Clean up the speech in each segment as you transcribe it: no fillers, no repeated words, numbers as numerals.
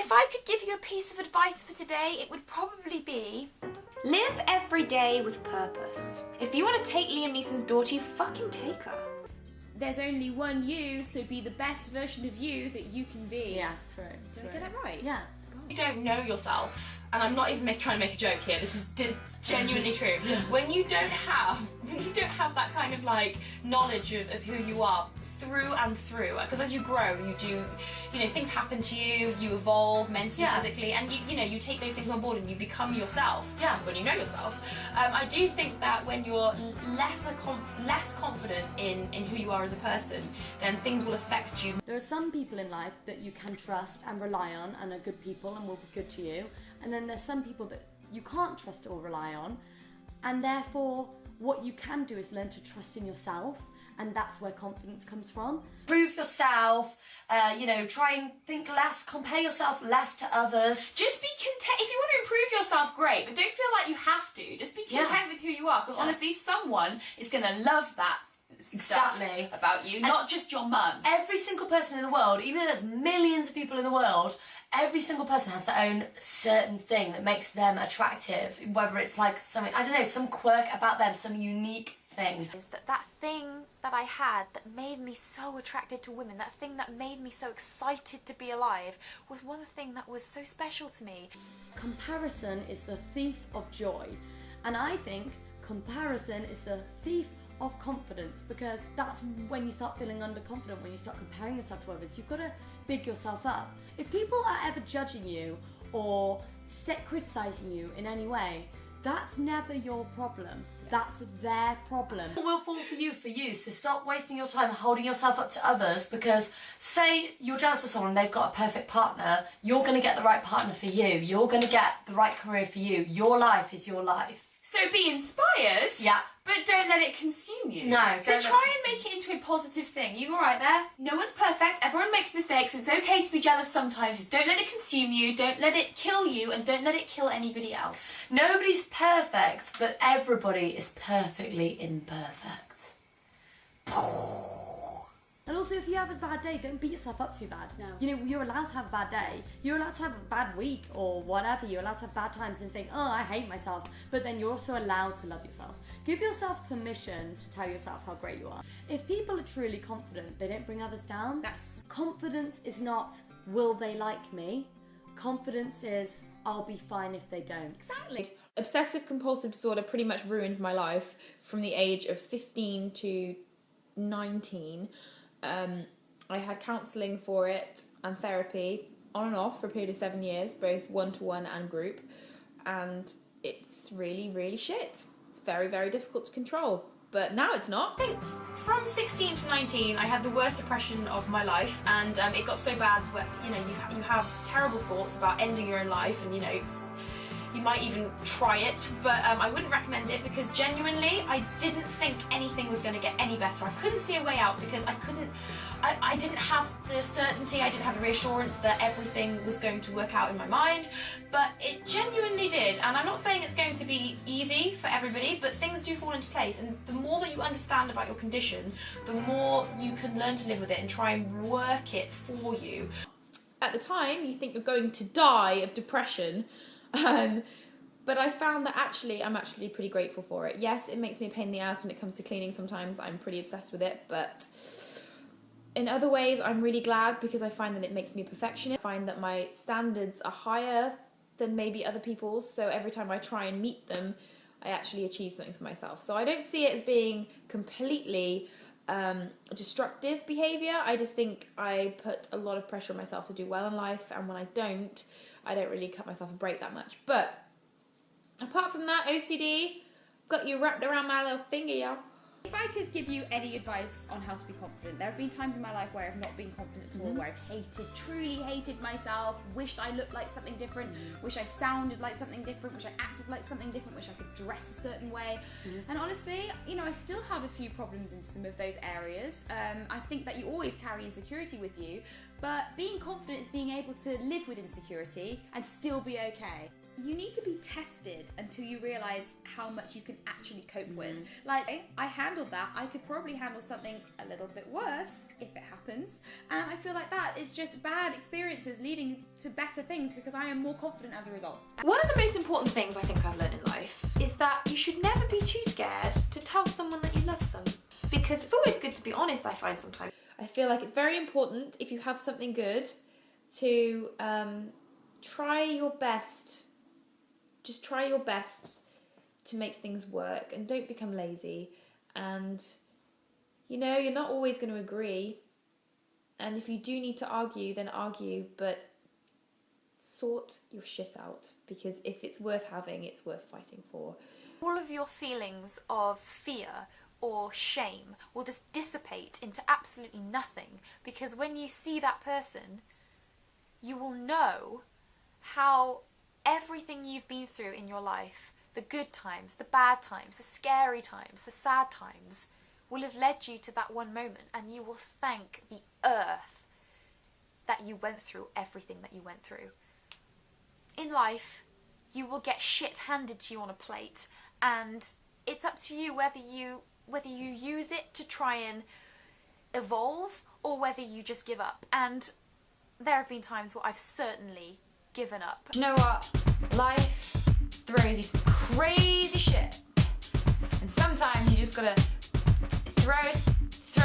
If I could give you a piece of advice for today, it would probably be... live every day with purpose. If you want to take Liam Neeson's daughter, you fucking take her. There's only one you, so be the best version of you that you can be. Yeah, true. Did I get that right? Yeah. You don't know yourself, and I'm not even trying to make a joke here, this is genuinely true. When you don't have that kind of like knowledge of who you are through and through, because as you grow, things happen to you, you evolve mentally, physically, and you take those things on board and you become yourself. Yeah. When you know yourself. I do think that when you're less confident in who you are as a person, then things will affect you. There are some people in life that you can trust and rely on and are good people and will be good to you, and then there's some people that you can't trust or rely on, and therefore what you can do is learn to trust in yourself, and that's where confidence comes from. Prove yourself, try and think less, compare yourself less to others. Just be content. If you want to improve yourself, great, but don't feel like you have to. Just be content with who you are, because honestly, someone is going to love that stuff about you, not just your mum. Every single person in the world, even though there's millions of people in the world, every single person has their own certain thing that makes them attractive, whether it's like something, I don't know, some quirk about them, some unique thing. Is that thing that I had that made me so attracted to women, that thing that made me so excited to be alive, was one thing that was so special to me. Comparison is the thief of joy, and I think comparison is the thief of confidence, because that's when you start feeling underconfident, when you start comparing yourself to others. You've got to big yourself up. If people are ever judging you or criticising you in any way, that's never your problem. That's their problem. It will fall for you, so stop wasting your time holding yourself up to others, because say you're jealous of someone and they've got a perfect partner, you're going to get the right partner for you, you're going to get the right career for you, your life is your life. So be inspired, but don't let it consume you. No, so try and make it into a positive thing. You alright there? No one's perfect, everyone makes mistakes, it's okay to be jealous sometimes. Just don't let it consume you, don't let it kill you, and don't let it kill anybody else. Nobody's perfect, but everybody is perfectly imperfect. And also, if you have a bad day, don't beat yourself up too bad. No. You're allowed to have a bad day. You're allowed to have a bad week or whatever. You're allowed to have bad times and think, oh, I hate myself. But then you're also allowed to love yourself. Give yourself permission to tell yourself how great you are. If people are truly confident, they don't bring others down. Confidence is not, will they like me? Confidence is, I'll be fine if they don't. Exactly. Obsessive compulsive disorder pretty much ruined my life from the age of 15 to 19. I had counselling for it and therapy on and off for a period of 7 years, both one-to-one and group, and it's really, really shit. It's very, very difficult to control, but now it's not. I think from 16 to 19 I had the worst depression of my life, and it got so bad where you have terrible thoughts about ending your own life, and you might even try it, but I wouldn't recommend it, because genuinely I didn't think anything was going to get any better. I couldn't see a way out, because I didn't have the certainty, I didn't have the reassurance that everything was going to work out in my mind, but it genuinely did. And I'm not saying it's going to be easy for everybody, but things do fall into place, and the more that you understand about your condition, the more you can learn to live with it and try and work it for you. At the time, you think you're going to die of depression, but I found that I'm actually pretty grateful for it. Yes, it makes me a pain in the ass when it comes to cleaning sometimes. I'm pretty obsessed with it, but in other ways I'm really glad, because I find that it makes me a perfectionist. I find that my standards are higher than maybe other people's, so every time I try and meet them, I actually achieve something for myself. So I don't see it as being completely destructive behaviour. I just think I put a lot of pressure on myself to do well in life, and when I don't really cut myself a break that much. But apart from that, OCD got you wrapped around my little finger, y'all. If I could give you any advice on how to be confident, there have been times in my life where I've not been confident at all, where I've truly hated myself, wished I looked like something different, wish I sounded like something different, wish I acted like something different, wish I could dress a certain way. And honestly, I still have a few problems in some of those areas. I think that you always carry insecurity with you, but being confident is being able to live with insecurity and still be okay. you need to be tested until you realise how much you can actually cope with. Like, I handled that. I could probably handle something a little bit worse if it happens. And I feel like that is just bad experiences leading to better things because I am more confident as a result. One of the most important things I think I've learned in life is that you should never be too scared to tell someone that you love them. Because it's always good to be honest, I find sometimes. I feel like it's very important if you have something good to try your best. Just try your best to make things work and don't become lazy. And, you know, you're not always going to agree. And if you do need to argue, then argue, but sort your shit out. Because if it's worth having, it's worth fighting for. All of your feelings of fear or shame will just dissipate into absolutely nothing, because when you see that person, you will know how everything you've been through in your life, the good times, the bad times, the scary times, the sad times, will have led you to that one moment, and you will thank the earth that you went through everything that you went through. In life, you will get shit handed to you on a plate, and it's up to you whether you use it to try and evolve or whether you just give up. And there have been times where I've certainly given up. You know what? Life throws you some crazy shit, and sometimes you just gotta throw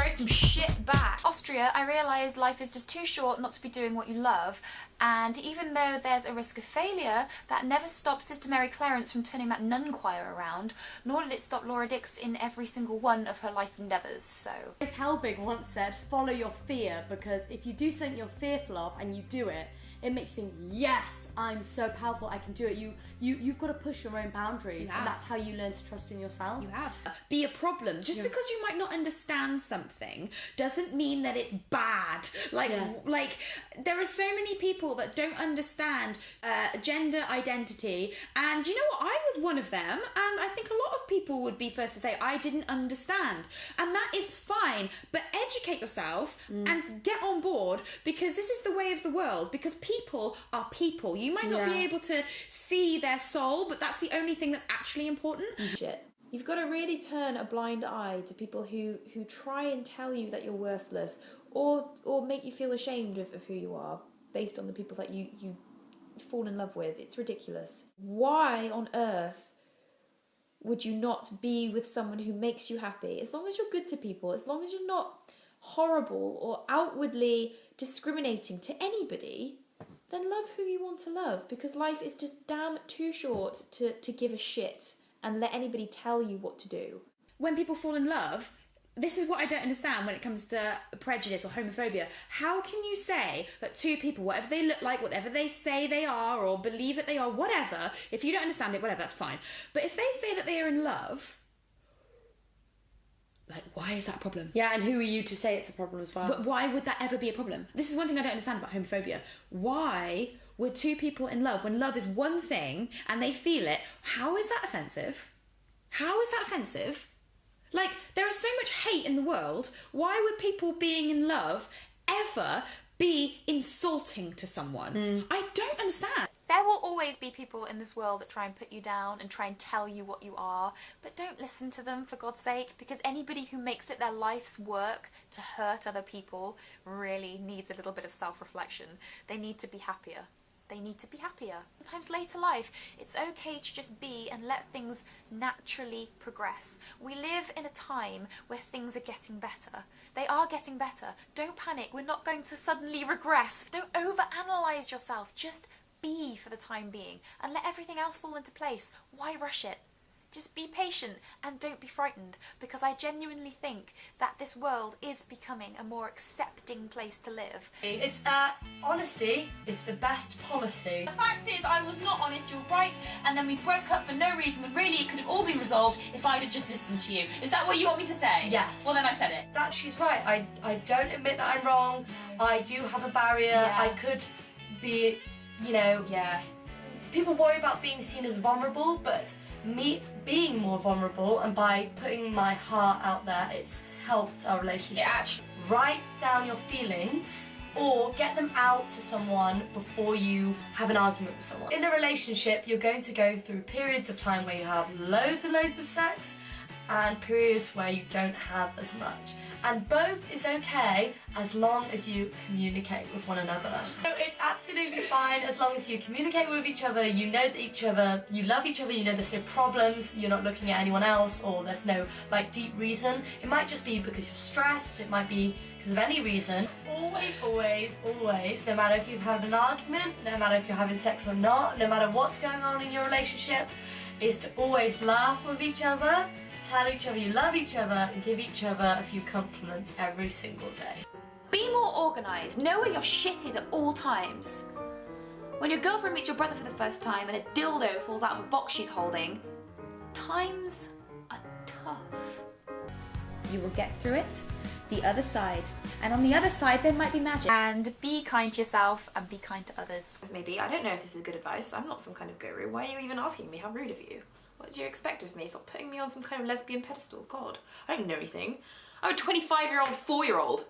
some shit back. Austria, I realised life is just too short not to be doing what you love, and even though there's a risk of failure, that never stopped Sister Mary Clarence from turning that nun choir around, nor did it stop Laura Dix in every single one of her life endeavours, so... Chris Helbig once said, follow your fear, because if you do something you're fearful of and you do it, it makes you think, yes, I'm so powerful, I can do it. You've got to push your own boundaries, and that's how you learn to trust in yourself. You have. Be a problem. Just because you might not understand something doesn't mean that it's bad. Like there are so many people that don't understand gender identity, and you know what? I was one of them, and I think a lot of people would be first to say I didn't understand, and that is fine. But educate yourself and get on board, because this is the way of the world. Because people are people. You might not be able to see their soul, but that's the only thing that's actually important. Shit. You've got to really turn a blind eye to people who try and tell you that you're worthless, or make you feel ashamed of who you are based on the people that you fall in love with. It's ridiculous. Why on earth would you not be with someone who makes you happy? As long as you're good to people, as long as you're not horrible or outwardly discriminating to anybody, then love who you want to love, because life is just damn too short to give a shit and let anybody tell you what to do. When people fall in love, this is what I don't understand when it comes to prejudice or homophobia. How can you say that two people, whatever they look like, whatever they say they are or believe that they are, whatever, if you don't understand it, whatever, that's fine. But if they say that they are in love, like, why is that a problem? Yeah, and who are you to say it's a problem as well? But why would that ever be a problem? This is one thing I don't understand about homophobia. Why would two people in love, when love is one thing and they feel it, how is that offensive? How is that offensive? Like, there is so much hate in the world. Why would people being in love ever be insulting to someone? I don't understand. There will always be people in this world that try and put you down and try and tell you what you are, but don't listen to them, for God's sake, because anybody who makes it their life's work to hurt other people really needs a little bit of self-reflection. They need to be happier. They need to be happier. Sometimes later life, it's okay to just be and let things naturally progress. We live in a time where things are getting better. They are getting better. Don't panic. We're not going to suddenly regress. Don't overanalyze yourself. Just be for the time being and let everything else fall into place. Why rush it? Just be patient and don't be frightened, because I genuinely think that this world is becoming a more accepting place to live. It's honesty is the best policy. The fact is, I was not honest, you're right, and then we broke up for no reason, when really it could have all been resolved if I'd have just listened to you. Is that what you want me to say? Yes. Well, then I said it. That she's right. I don't admit that I'm wrong. I do have a barrier. Yeah. I could be, you know... Yeah. People worry about being seen as vulnerable, but me being more vulnerable and by putting my heart out there, it's helped our relationship. It actually... Write down your feelings or get them out to someone before you have an argument with someone. In a relationship, you're going to go through periods of time where you have loads and loads of sex and periods where you don't have as much. And both is okay as long as you communicate with one another. So it's absolutely fine as long as you communicate with each other, you know that each other, you love each other, you know there's no problems, you're not looking at anyone else, or there's no like deep reason. It might just be because you're stressed, it might be because of any reason. Always, always, always, no matter if you've had an argument, no matter if you're having sex or not, no matter what's going on in your relationship, is to always laugh with each other, tell each other you love each other, and give each other a few compliments every single day. Be more organised. Know where your shit is at all times. When your girlfriend meets your brother for the first time and a dildo falls out of a box she's holding, times are tough. You will get through it. The other side. And on the other side, there might be magic. And be kind to yourself and be kind to others. Maybe, I don't know if this is good advice. I'm not some kind of guru. Why are you even asking me? How rude of you. What do you expect of me? Stop putting me on some kind of lesbian pedestal. God, I don't know anything. I'm a 25-year-old 4-year-old.